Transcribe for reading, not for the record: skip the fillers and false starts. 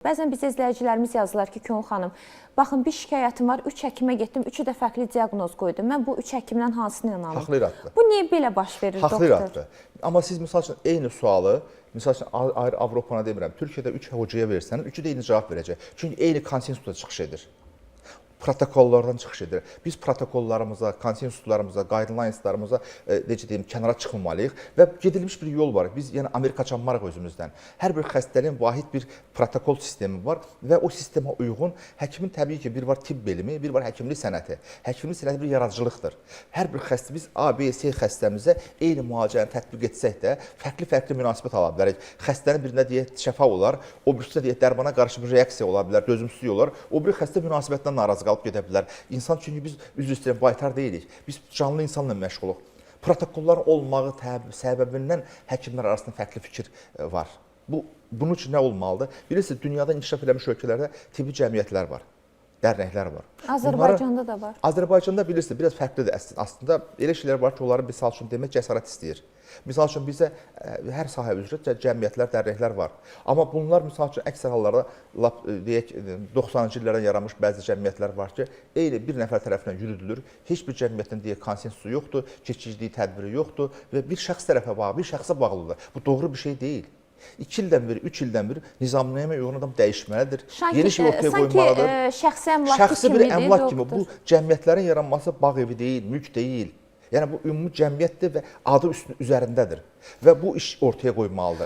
Bəzən bizə izləyicilərimiz yazırlar ki, Könül xanım, baxın bir şikayətim var, 3 həkimə getdim, 3-ü də fərqli diaqnoz qoydu. Mən bu 3 həkimdən hansına inanım? Haqlı iraddır. Bu niyə belə baş verir, Haqlı doktor? iraddır. Amma siz misal üçün eyni sualı, misal üçün ayrı Avropana demirəm, Türkiyədə 3 hocaya versəniz, 3-ü də eyni cavab verəcək. Çünki eyni konsensusda çıxış edir. Protokollardan çıxış edir. Biz protokollarımıza, konsensuslarımıza, guidelineslarımıza necə deyim, kənara çıxmamalıyıq və gedilmiş bir yol var. Biz yəni Amerika çanmarıq özümüzdən. Hər bir xəstəliyin vahid bir protokol sistemi var və o sistemə uyğun həkimin təbii ki, bir var tibb elmi, bir var həkimlik sənəti. Həkimlik sənəti bir yaradıcılıqdır. Hər bir xəstə biz A, B, C xəstəmizə eyni müalicəni tətbiq etsək də fərqli münasibət ala bilərik. Xəstənin birində deyək şəfa olar, o birisində deyək dərmana qarşı bir reaksiya ola bilər, dözümsüzlük olar. O biri xəstə münasibətdən narazı qalıb gedə bilər. İnsan çünki biz üzr istəyirəm, baytar deyilik. Biz canlı insanla məşğuluq. Protokolların olmağı səbəbindən həkimlər arasında fərqli fikir var. Bunun üçün nə olmalıdır? Bilirsiniz, dünyada inkişaf eləmiş ölkələrdə tibbi cəmiyyətlər var, dərnəklər var. Azərbaycanda da var. Azərbaycanda bilirsiniz, biraz fərqlidir əslində. Elə şeylər var ki, onları misal üçün demək cəsarət istəyir. Misal üçün bizdə hər sahə üzrə cəmiyyətlər, dərnəklər var. Amma bunlar misal üçün əksər hallarda deyək 90-cı illərdən yaranmış bəzi cəmiyyətlər var ki, eyni bir nəfər tərəfindən yürüdülür. Heç bir cəmiyyətin deyək konsensusu yoxdur, keçiciliyi tədbiri yoxdur və bir şəxs tərəfə bağlı, bir şəxsə bağlıdır. Bu doğru bir şey deyil. 2 ildən bir, 3 ildən bir nizamnamə uyğun adam dəyişməlidir. Yeni şey ortaya qoymalıdır. Sanki şəxsi əmlak şəxsi bir əmlak kimi. Bu cəmiyyətlərin yaranması bağ evi deyil, mülk deyil. Yəni bu ümumi cəmiyyətdir və adı üzərindədir və bu iş ortaya qoymalıdır.